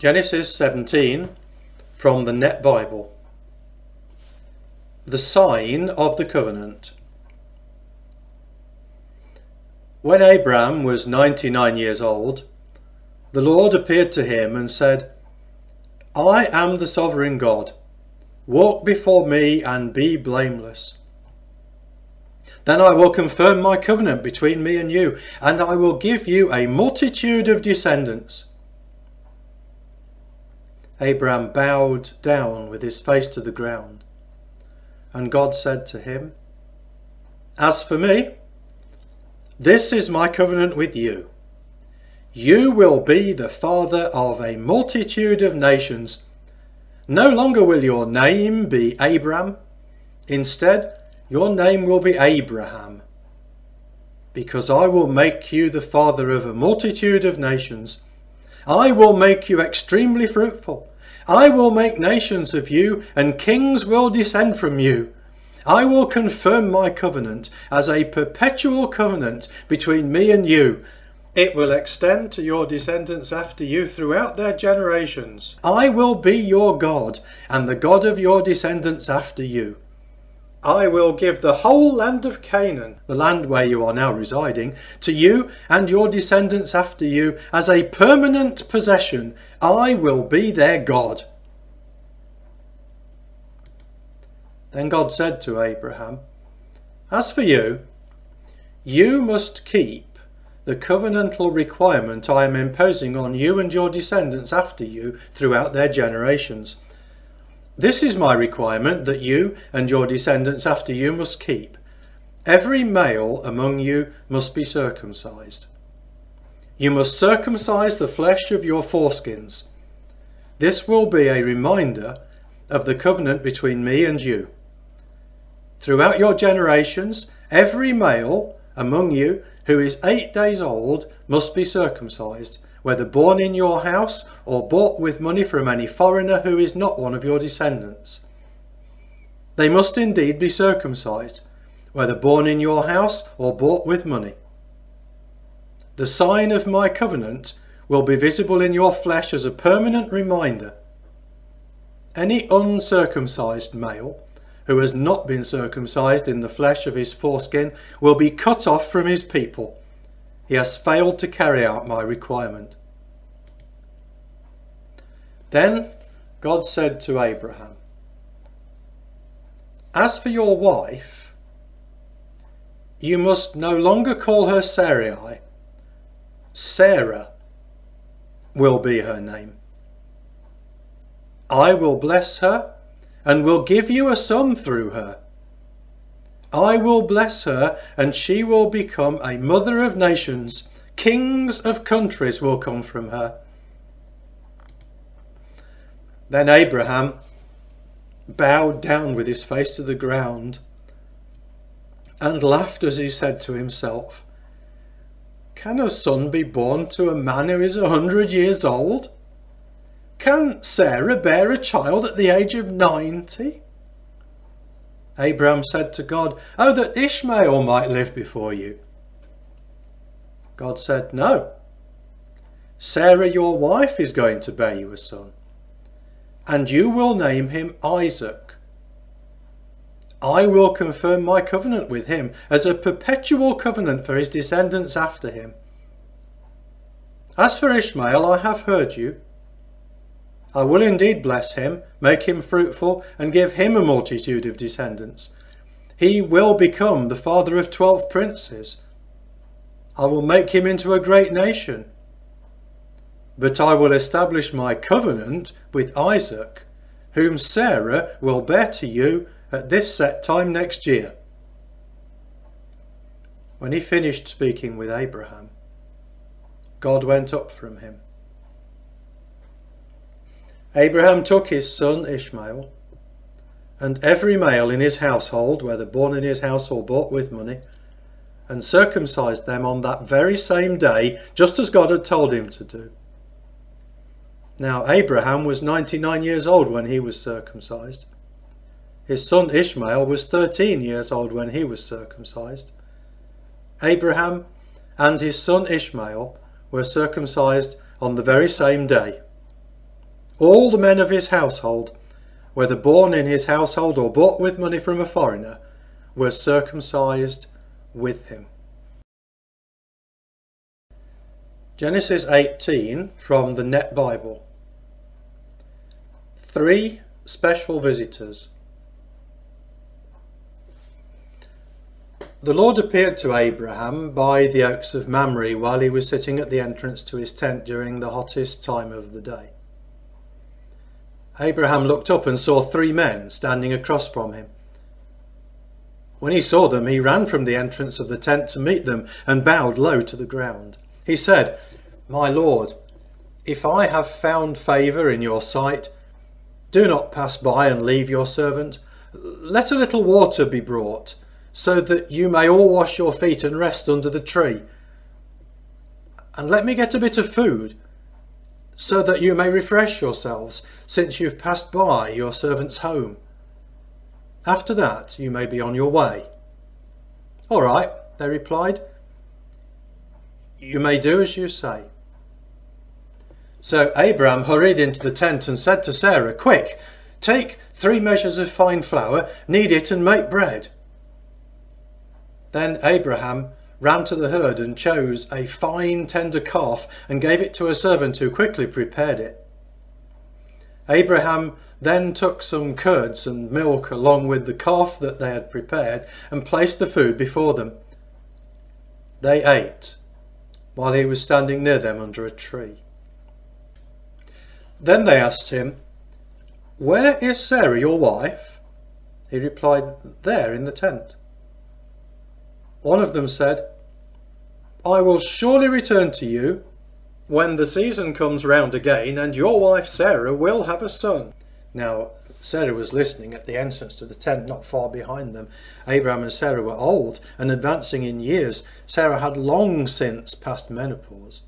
Genesis 17 from the Net Bible. The sign of the covenant. When Abram was 99 years old, the Lord appeared to him and said, I am the sovereign God. Walk before me and be blameless. Then I will confirm my covenant between me and you, and I will give you a multitude of descendants. Abram bowed down with his face to the ground, and God said to him, As for me, this is my covenant with you. You will be the father of a multitude of nations. No longer will your name be Abram. Instead, your name will be Abraham, because I will make you the father of a multitude of nations. I will make you extremely fruitful. I will make nations of you, and kings will descend from you. I will confirm my covenant as a perpetual covenant between me and you. It will extend to your descendants after you throughout their generations. I will be your God, and the God of your descendants after you. I will give the whole land of Canaan, the land where you are now residing, to you and your descendants after you as a permanent possession. I will be their God. Then God said to Abraham, As for you, you must keep the covenantal requirement I am imposing on you and your descendants after you throughout their generations. This is my requirement that you and your descendants after you must keep. Every male among you must be circumcised. You must circumcise the flesh of your foreskins. This will be a reminder of the covenant between me and you. Throughout your generations, every male among you who is 8 days old must be circumcised, whether born in your house or bought with money from any foreigner who is not one of your descendants. They must indeed be circumcised, whether born in your house or bought with money. The sign of my covenant will be visible in your flesh as a permanent reminder. Any uncircumcised male who has not been circumcised in the flesh of his foreskin will be cut off from his people. He has failed to carry out my requirement. Then God said to Abraham, As for your wife, you must no longer call her Sarai. Sarah will be her name. I will bless her and will give you a son through her. I will bless her, and she will become a mother of nations. Kings of countries will come from her. Then Abraham bowed down with his face to the ground and laughed as he said to himself, Can a son be born to a man who is 100 years old? Can Sarah bear a child at the age of 90? Abraham said to God, Oh, that Ishmael might live before you. God said, No. Sarah, your wife, is going to bear you a son, and you will name him Isaac. I will confirm my covenant with him as a perpetual covenant for his descendants after him. As for Ishmael, I have heard you. I will indeed bless him, make him fruitful, and give him a multitude of descendants. He will become the father of 12 princes. I will make him into a great nation. But I will establish my covenant with Isaac, whom Sarah will bear to you at this set time next year. When he finished speaking with Abraham, God went up from him. Abraham took his son Ishmael, and every male in his household, whether born in his house or bought with money, and circumcised them on that very same day, just as God had told him to do. Now Abraham was 99 years old when he was circumcised. His son Ishmael was 13 years old when he was circumcised. Abraham and his son Ishmael were circumcised on the very same day. All the men of his household, whether born in his household or bought with money from a foreigner, were circumcised with him. Genesis 18 from the Net Bible. 3 special visitors. The Lord appeared to Abraham by the oaks of Mamre while he was sitting at the entrance to his tent during the hottest time of the day. Abraham looked up and saw 3 men standing across from him. When he saw them, he ran from the entrance of the tent to meet them and bowed low to the ground. He said, "My Lord, if I have found favour in your sight, do not pass by and leave your servant. Let a little water be brought, so that you may all wash your feet and rest under the tree. And let me get a bit of food, so that you may refresh yourselves, since you've passed by your servant's home. After that you may be on your way." "All right," they replied. "You may do as you say." So Abraham hurried into the tent and said to Sarah, "Quick, take 3 measures of fine flour, knead it and make bread." Then Abraham ran to the herd and chose a fine tender calf and gave it to a servant who quickly prepared it. Abraham then took some curds and milk along with the calf that they had prepared and placed the food before them. They ate while he was standing near them under a tree. Then they asked him, "Where is Sarah, your wife?" He replied, "There in the tent." One of them said, "I will surely return to you when the season comes round again, and your wife Sarah will have a son." Now Sarah was listening at the entrance to the tent not far behind them. Abraham and Sarah were old and advancing in years. Sarah had long since passed menopause.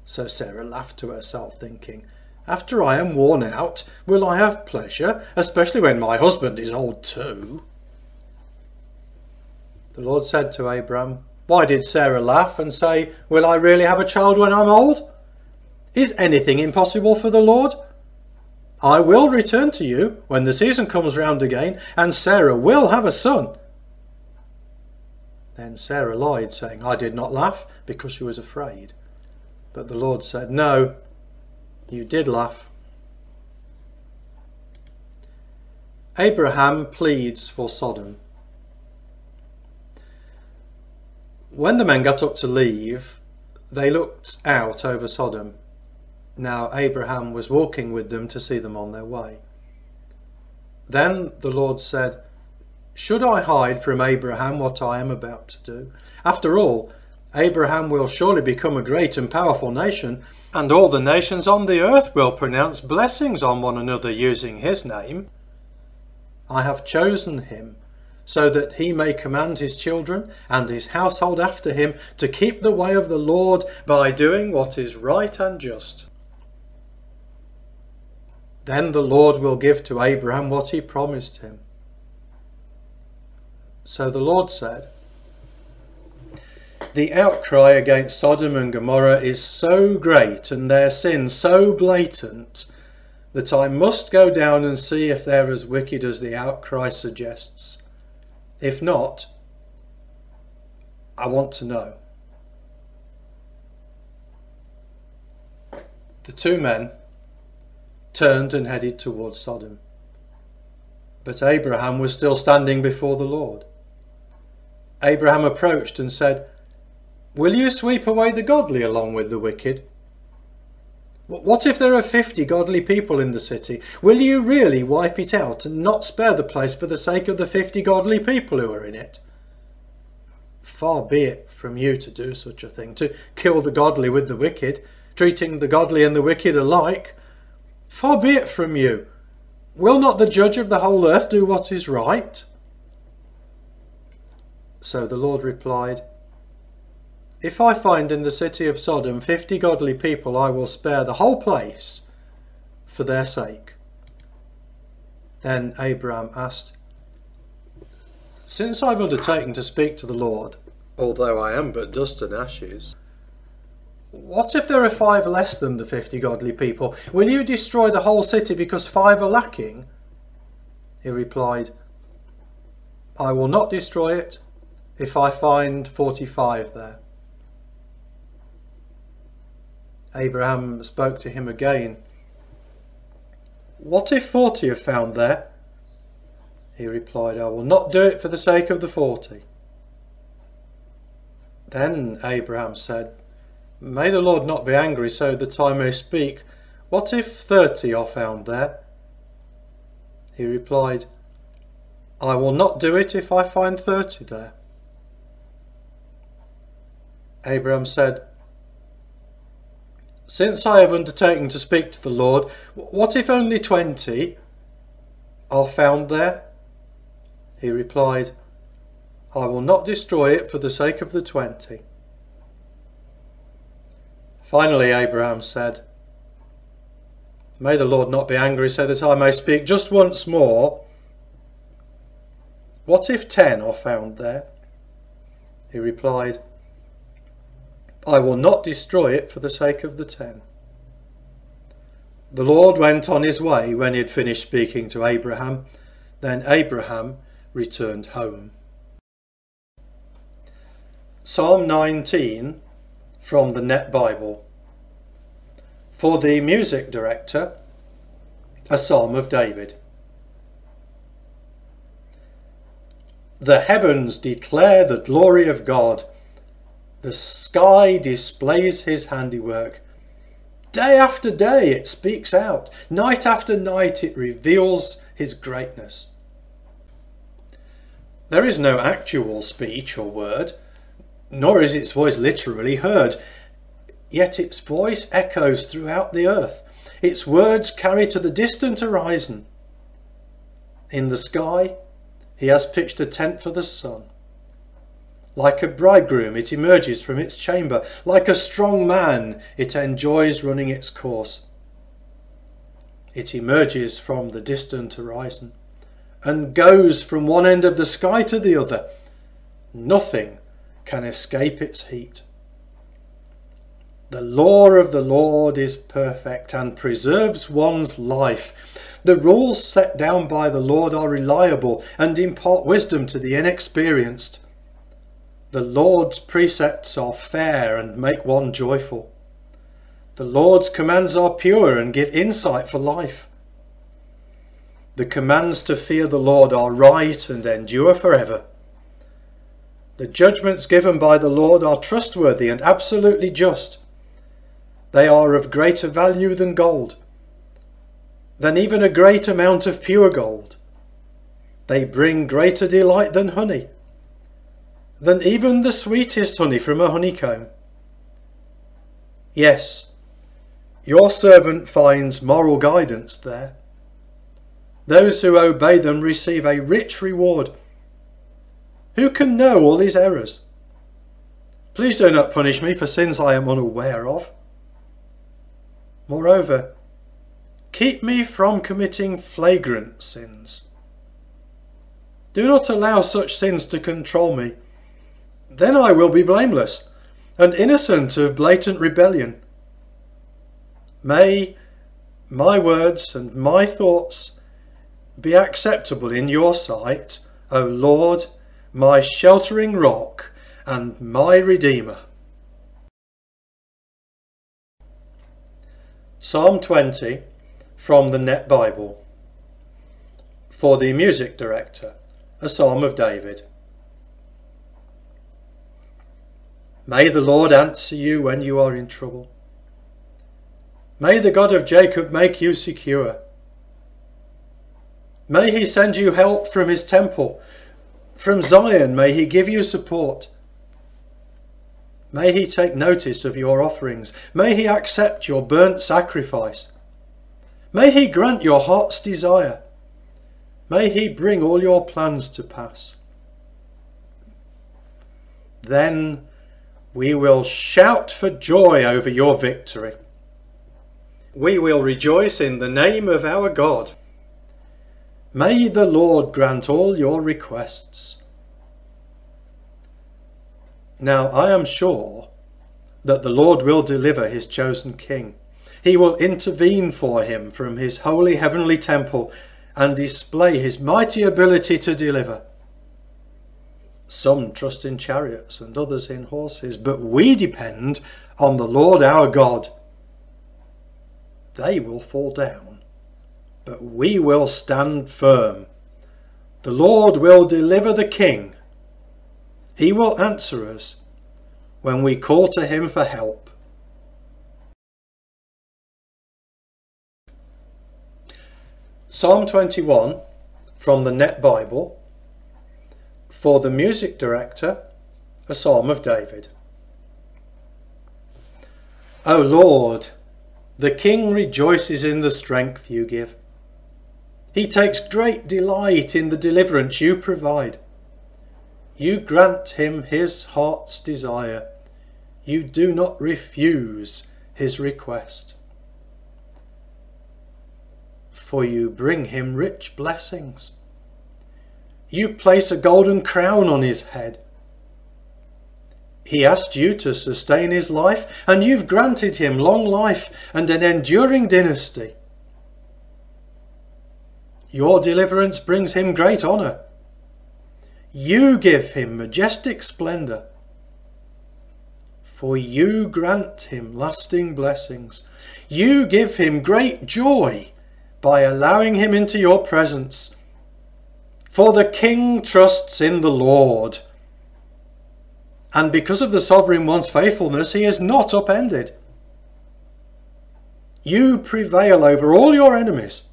So Sarah laughed to herself, thinking, "After I am worn out, will I have pleasure, especially when my husband is old too?" The Lord said to Abraham, "Why did Sarah laugh and say, 'Will I really have a child when I'm old?' Is anything impossible for the Lord? I will return to you when the season comes round again, and Sarah will have a son." Then Sarah lied, saying, "I did not laugh," because she was afraid. But the Lord said, "No, you did laugh." Abraham pleads for Sodom. When the men got up to leave, they looked out over Sodom. Now Abraham was walking with them to see them on their way. Then the Lord said, "Should I hide from Abraham what I am about to do? After all, Abraham will surely become a great and powerful nation, and all the nations on the earth will pronounce blessings on one another using his name. I have chosen him so that he may command his children and his household after him to keep the way of the Lord by doing what is right and just. Then the Lord will give to Abraham what he promised him." So the Lord said, "The outcry against Sodom and Gomorrah is so great and their sin so blatant that I must go down and see if they're as wicked as the outcry suggests. If not, I want to know." The 2 men turned and headed towards Sodom. But Abraham was still standing before the Lord. Abraham approached and said, "Will you sweep away the godly along with the wicked? What if there are 50 godly people in the city? Will you really wipe it out and not spare the place for the sake of the 50 godly people who are in it? Far be it from you to do such a thing, to kill the godly with the wicked, treating the godly and the wicked alike. Far be it from you. Will not the judge of the whole earth do what is right?" So the Lord replied, "If I find in the city of Sodom 50 godly people, I will spare the whole place for their sake." Then Abraham asked, "Since I've undertaken to speak to the Lord, although I am but dust and ashes, What if there are 5 less than the 50 godly people? Will you destroy the whole city because 5 are lacking? He replied, I will not destroy it if I find 45 there. Abraham spoke to him again. What if 40 are found there? He replied, I will not do it for the sake of the 40. Then Abraham said, May the Lord not be angry so that I may speak. What if 30 are found there? He replied, I will not do it if I find 30 there. Abraham said, Since I have undertaken to speak to the Lord, what if only 20 are found there? He replied, I will not destroy it for the sake of the 20. Finally Abraham said, May the Lord not be angry so that I may speak just once more. What if 10 are found there? He replied, I will not destroy it for the sake of the 10. The Lord went on his way when he had finished speaking to Abraham. Then Abraham returned home. Psalm 19 from the Net Bible. For the music director, a psalm of David. The heavens declare the glory of God. The sky displays his handiwork. Day after day it speaks out. Night after night it reveals his greatness. There is no actual speech or word, nor is its voice literally heard. Yet its voice echoes throughout the earth. Its words carry to the distant horizon. In the sky, he has pitched a tent for the sun. Like a bridegroom, it emerges from its chamber. Like a strong man, it enjoys running its course. It emerges from the distant horizon and goes from one end of the sky to the other. Nothing can escape its heat. The law of the Lord is perfect and preserves one's life. The rules set down by the Lord are reliable and impart wisdom to the inexperienced. The Lord's precepts are fair and make one joyful. The Lord's commands are pure and give insight for life. The commands to fear the Lord are right and endure forever. The judgments given by the Lord are trustworthy and absolutely just. They are of greater value than gold, than even a great amount of pure gold. They bring greater delight than honey, than even the sweetest honey from a honeycomb. Yes, your servant finds moral guidance there. Those who obey them receive a rich reward. Who can know all his errors? Please do not punish me for sins I am unaware of. Moreover, keep me from committing flagrant sins. Do not allow such sins to control me. Then I will be blameless and innocent of blatant rebellion. May my words and my thoughts be acceptable in your sight, O Lord, my sheltering rock and my Redeemer. Psalm 20 from the Net Bible. For the music director, a psalm of David. May the Lord answer you when you are in trouble. May the God of Jacob make you secure. May he send you help from his temple. From Zion may he give you support. May he take notice of your offerings. May he accept your burnt sacrifice. May he grant your heart's desire. May he bring all your plans to pass. Then we will shout for joy over your victory. We will rejoice in the name of our God. May the Lord grant all your requests. Now I am sure that the Lord will deliver his chosen king. He will intervene for him from his holy heavenly temple and display his mighty ability to deliver. Some trust in chariots and others in horses, but we depend on the Lord our God. They will fall down, but we will stand firm. The Lord will deliver the king. He will answer us when we call to him for help. Psalm 21 from the Net Bible. For the music director, a psalm of David. O Lord, the king rejoices in the strength you give. He takes great delight in the deliverance you provide. You grant him his heart's desire. You do not refuse his request. For you bring him rich blessings. You place a golden crown on his head. He asked you to sustain his life, and you've granted him long life and an enduring dynasty. Your deliverance brings him great honour. You give him majestic splendour. For you grant him lasting blessings. You give him great joy by allowing him into your presence. For the king trusts in the Lord, and because of the sovereign one's faithfulness, he is not upended. You prevail over all your enemies.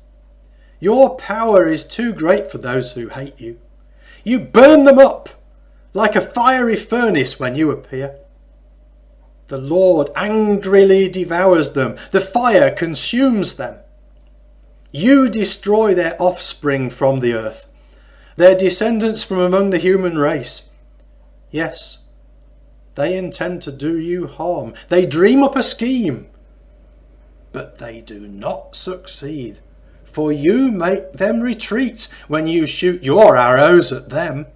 Your power is too great for those who hate you. You burn them up like a fiery furnace when you appear. The Lord angrily devours them. The fire consumes them. You destroy their offspring from the earth, their descendants from among the human race. Yes, they intend to do you harm. They dream up a scheme, but they do not succeed. For you make them retreat when you shoot your arrows at them.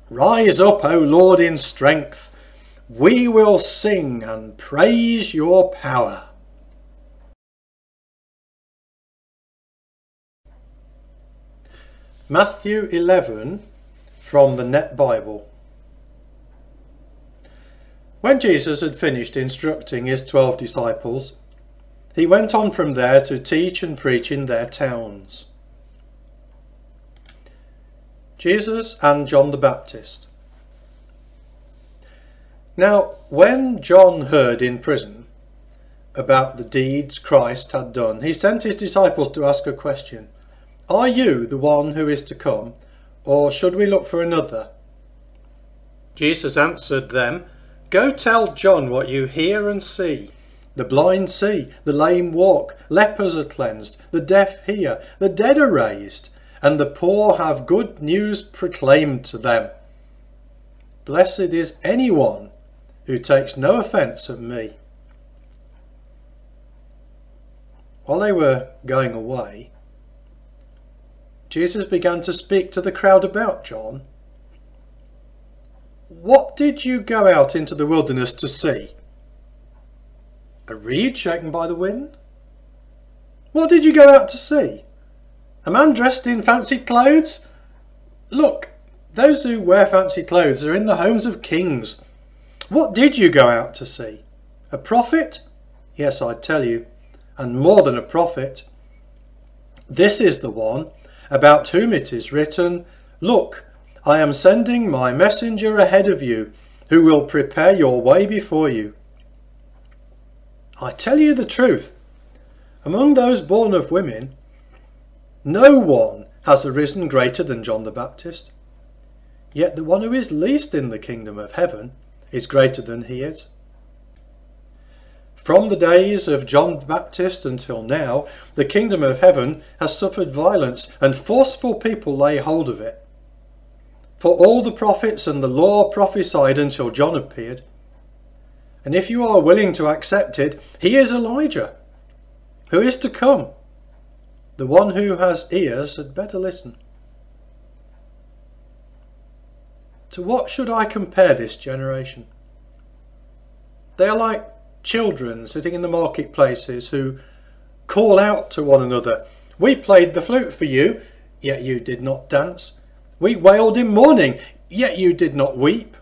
Rise up, O Lord, in strength. We will sing and praise your power. Matthew 11 from the Net Bible. When Jesus had finished instructing his 12 disciples, he went on from there to teach and preach in their towns. Jesus and John the Baptist. Now, when John heard in prison about the deeds Christ had done, he sent his disciples to ask a question. Are you the one who is to come, or should we look for another? Jesus answered them, Go tell John what you hear and see. The blind see, the lame walk, lepers are cleansed, the deaf hear, the dead are raised, and the poor have good news proclaimed to them. Blessed is anyone who takes no offence at me. While they were going away, Jesus began to speak to the crowd about John. What did you go out into the wilderness to see? A reed shaken by the wind? What did you go out to see? A man dressed in fancy clothes? Look, those who wear fancy clothes are in the homes of kings. What did you go out to see? A prophet? Yes, I tell you, and more than a prophet. This is the one about whom it is written, Look, I am sending my messenger ahead of you, who will prepare your way before you. I tell you the truth, among those born of women, no one has arisen greater than John the Baptist. Yet the one who is least in the kingdom of heaven is greater than he is. From the days of John the Baptist until now, the kingdom of heaven has suffered violence, and forceful people lay hold of it. For all the prophets and the law prophesied until John appeared. And if you are willing to accept it, he is Elijah, who is to come. The one who has ears had better listen. To what should I compare this generation? They are like children sitting in the marketplaces who call out to one another, "We played the flute for you, yet you did not dance. We wailed in mourning, yet you did not weep.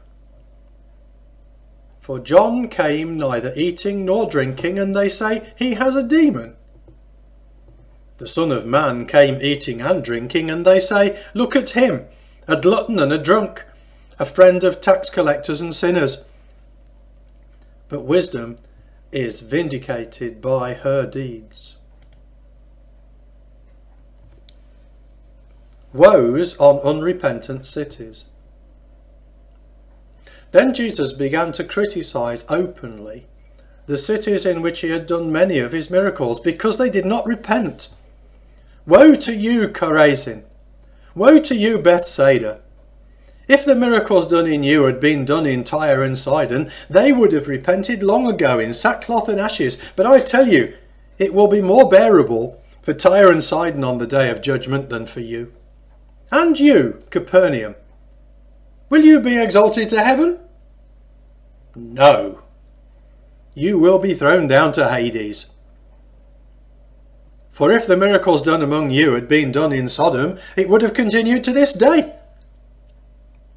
For John came neither eating nor drinking, and they say he has a demon. The Son of Man came eating and drinking, and they say, look at him, a glutton and a drunk, a friend of tax collectors and sinners. But wisdom is vindicated by her deeds." Woes on unrepentant cities. Then Jesus began to criticise openly the cities in which he had done many of his miracles, because they did not repent. "Woe to you, Chorazin! Woe to you, Bethsaida! If the miracles done in you had been done in Tyre and Sidon, they would have repented long ago in sackcloth and ashes. But I tell you, it will be more bearable for Tyre and Sidon on the day of judgment than for you. And you, Capernaum, will you be exalted to heaven? No, you will be thrown down to Hades. For if the miracles done among you had been done in Sodom, it would have continued to this day.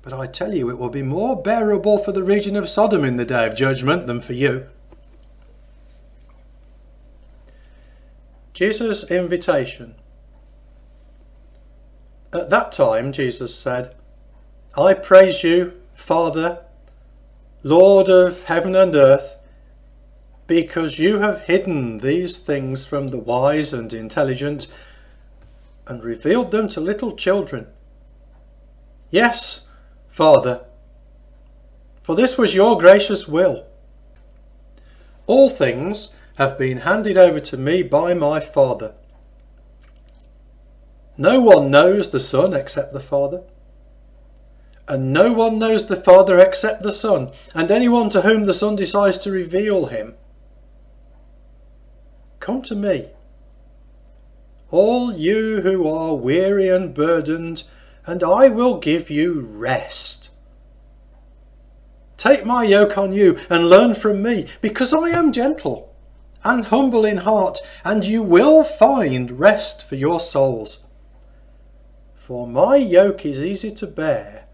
But I tell you, it will be more bearable for the region of Sodom in the day of judgment than for you." Jesus' invitation. At that time Jesus said, "I praise you, Father, Lord of heaven and earth, because you have hidden these things from the wise and intelligent and revealed them to little children. Yes, Father, for this was your gracious will. All things have been handed over to me by my Father. No one knows the Son except the Father, and no one knows the Father except the Son, and anyone to whom the Son decides to reveal him. Come to me, all you who are weary and burdened, and I will give you rest. Take my yoke on you and learn from me, because I am gentle and humble in heart, and you will find rest for your souls. For my yoke is easy to bear,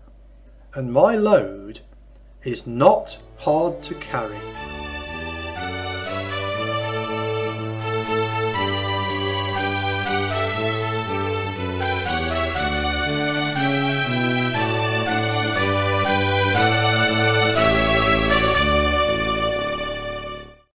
and my load is not hard to carry."